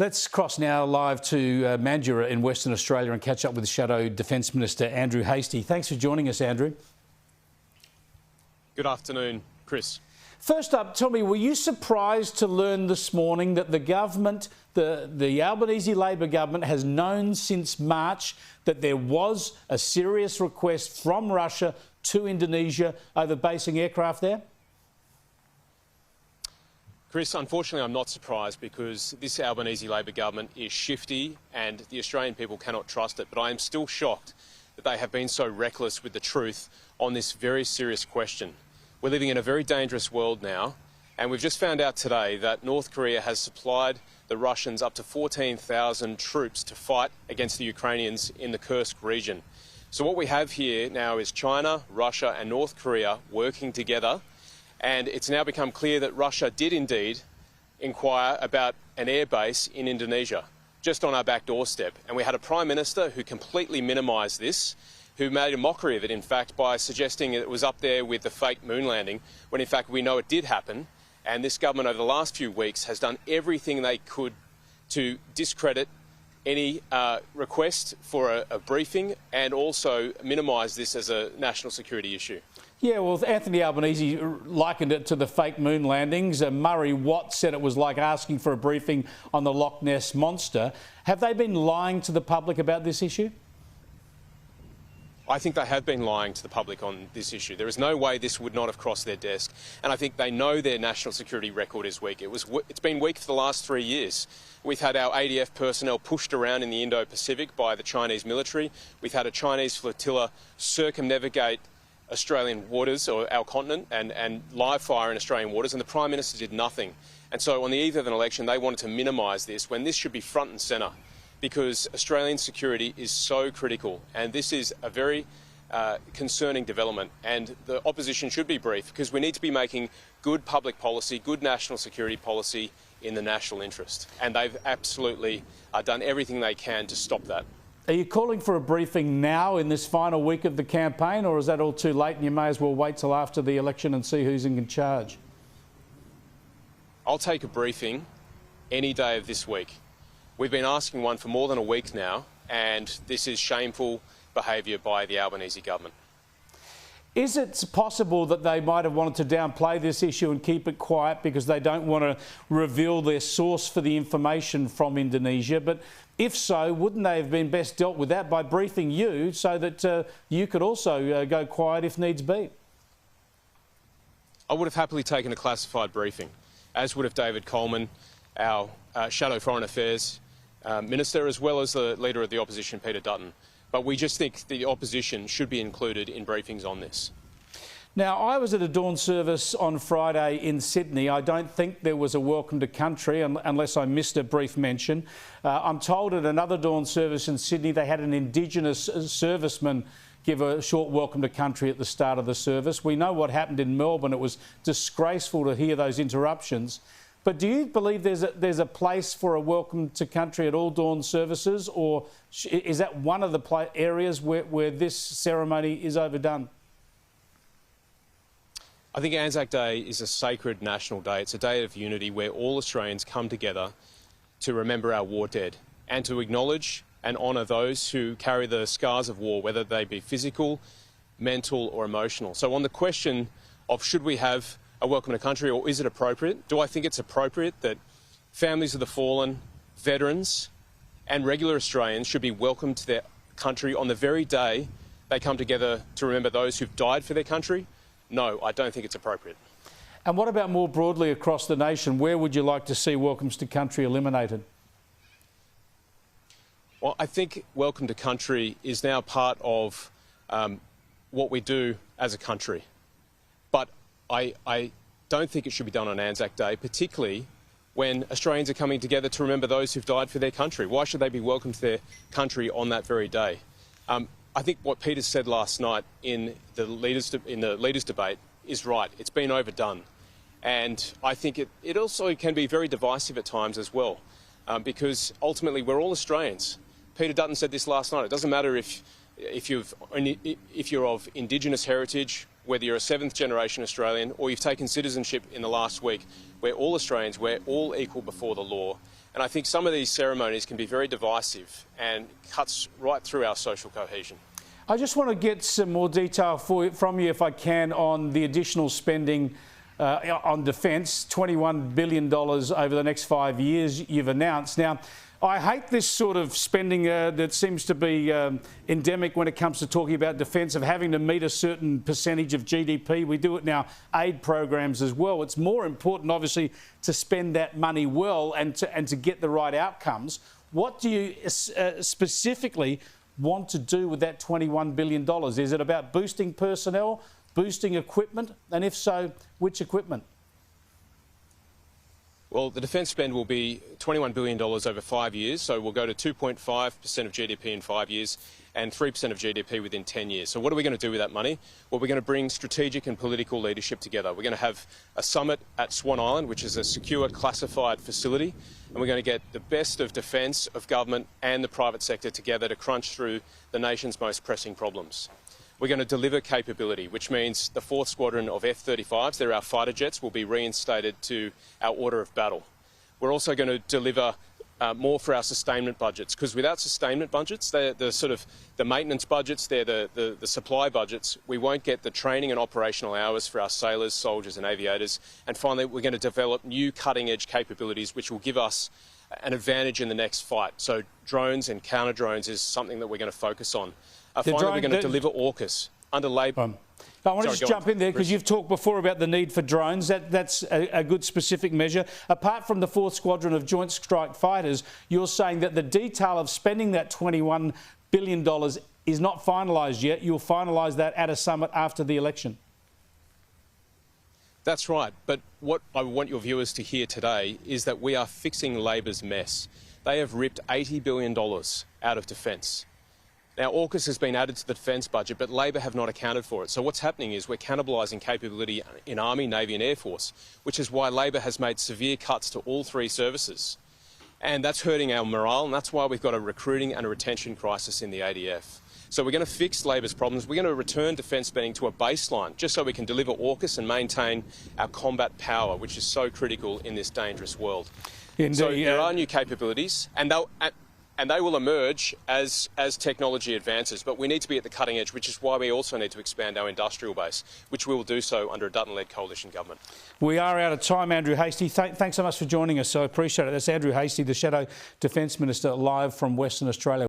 Let's cross now live to Mandurah in Western Australia and catch up with Shadow Defence Minister Andrew Hastie. Thanks for joining us, Andrew. Good afternoon, Chris. First up, tell me, were you surprised to learn this morning that the government, the Albanese Labor government, has known since March that there was a serious request from Russia to Indonesia over basing aircraft there? Chris, unfortunately I'm not surprised because this Albanese Labor government is shifty and the Australian people cannot trust it. But I am still shocked that they have been so reckless with the truth on this very serious question. We're living in a very dangerous world now, and we've just found out today that North Korea has supplied the Russians up to 14,000 troops to fight against the Ukrainians in the Kursk region. So what we have here now is China, Russia and North Korea working together. And it's now become clear that Russia did indeed inquire about an airbase in Indonesia, just on our back doorstep. And we had a Prime Minister who completely minimised this, who made a mockery of it, in fact, by suggesting it was up there with the fake moon landing, when in fact we know it did happen. And this government over the last few weeks has done everything they could to discredit any request for a briefing and also minimise this as a national security issue. Yeah, well, Anthony Albanese likened it to the fake moon landings. Murray Watt said it was like asking for a briefing on the Loch Ness Monster. Have they been lying to the public about this issue? I think they have been lying to the public on this issue. There is no way this would not have crossed their desk. And I think they know their national security record is weak. It's been weak for the last 3 years. We've had our ADF personnel pushed around in the Indo-Pacific by the Chinese military. We've had a Chinese flotilla circumnavigate Australian waters, or our continent, and live fire in Australian waters, and the Prime Minister did nothing. And so on the eve of an election, they wanted to minimise this when this should be front and centre, because Australian security is so critical, and this is a very concerning development, and the opposition should be briefed because we need to be making good public policy, good national security policy in the national interest, and they've absolutely done everything they can to stop that. Are you calling for a briefing now in this final week of the campaign, or is that all too late and you may as well wait till after the election and see who's in charge? I'll take a briefing any day of this week. We've been asking one for more than a week now, and this is shameful behaviour by the Albanese government. Is it possible that they might have wanted to downplay this issue and keep it quiet because they don't want to reveal their source for the information from Indonesia? But if so, wouldn't they have been best dealt with that by briefing you so that you could also go quiet if needs be? I would have happily taken a classified briefing, as would have David Coleman, our Shadow Foreign Affairs Minister, as well as the Leader of the Opposition, Peter Dutton. But we just think the opposition should be included in briefings on this. Now, I was at a dawn service on Friday in Sydney. I don't think there was a welcome to country unless I missed a brief mention. I'm told at another dawn service in Sydney they had an Indigenous serviceman give a short welcome to country at the start of the service. We know what happened in Melbourne. It was disgraceful to hear those interruptions. But do you believe there's a place for a welcome to country at all dawn services, or is that one of the areas where this ceremony is overdone? I think Anzac Day is a sacred national day. It's a day of unity where all Australians come together to remember our war dead and to acknowledge and honour those who carry the scars of war, whether they be physical, mental or emotional. So on the question of should we have a welcome to country, or is it appropriate? Do I think it's appropriate that families of the fallen, veterans and regular Australians should be welcomed to their country on the very day they come together to remember those who've died for their country? No, I don't think it's appropriate. And what about more broadly across the nation? Where would you like to see welcomes to country eliminated? Well, I think welcome to country is now part of what we do as a country. But I don't think it should be done on Anzac Day, particularly when Australians are coming together to remember those who've died for their country. Why should they be welcomed to their country on that very day? I think what Peter said last night in the leaders' debate is right. It's been overdone. And I think it also can be very divisive at times as well, because ultimately we're all Australians. Peter Dutton said this last night. It doesn't matter if you're of Indigenous heritage, whether you're a seventh generation Australian or you've taken citizenship in the last week. We're all Australians, we're all equal before the law. And I think some of these ceremonies can be very divisive and cuts right through our social cohesion. I just want to get some more detail from you, if I can, on the additional spending on defence, $21 billion over the next 5 years you've announced. Now, I hate this sort of spending that seems to be endemic when it comes to talking about defence, of having to meet a certain percentage of GDP. We do it in our aid programs as well. It's more important, obviously, to spend that money well and to get the right outcomes. What do you specifically want to do with that $21 billion? Is it about boosting personnel, boosting equipment? And if so, which equipment? Well, the defence spend will be $21 billion over 5 years, so we'll go to 2.5% of GDP in 5 years and 3% of GDP within 10 years. So what are we going to do with that money? Well, we're going to bring strategic and political leadership together. We're going to have a summit at Swan Island, which is a secure, classified facility, and we're going to get the best of defence, of government and the private sector together to crunch through the nation's most pressing problems. We're going to deliver capability, which means the 4th Squadron of F-35s, they're our fighter jets, will be reinstated to our order of battle. We're also going to deliver more for our sustainment budgets, because without sustainment budgets, they're the maintenance budgets, they're the supply budgets. We won't get the training and operational hours for our sailors, soldiers and aviators. And finally, we're going to develop new cutting-edge capabilities which will give us an advantage in the next fight. So drones and counter-drones is something that we're going to focus on. Finally, we're going to deliver AUKUS under Labor. I want to just jump in there, because you've talked before about the need for drones. That's a good specific measure. Apart from the 4th Squadron of Joint Strike Fighters, you're saying that the detail of spending that $21 billion is not finalised yet. You'll finalise that at a summit after the election. That's right. But what I want your viewers to hear today is that we are fixing Labor's mess. They have ripped $80 billion out of defence. Now, AUKUS has been added to the defence budget, but Labor have not accounted for it. So what's happening is we're cannibalising capability in Army, Navy and Air Force, which is why Labor has made severe cuts to all 3 services. And that's hurting our morale, and that's why we've got a recruiting and a retention crisis in the ADF. So we're going to fix Labor's problems. We're going to return defence spending to a baseline, just so we can deliver AUKUS and maintain our combat power, which is so critical in this dangerous world. Indeed, so there are new capabilities, and they will emerge as technology advances, but we need to be at the cutting edge, which is why we also need to expand our industrial base, which we will do so under a Dutton-led coalition government. We are out of time, Andrew Hastie. Thanks so much for joining us. I appreciate it. That's Andrew Hastie, the Shadow Defence Minister, live from Western Australia.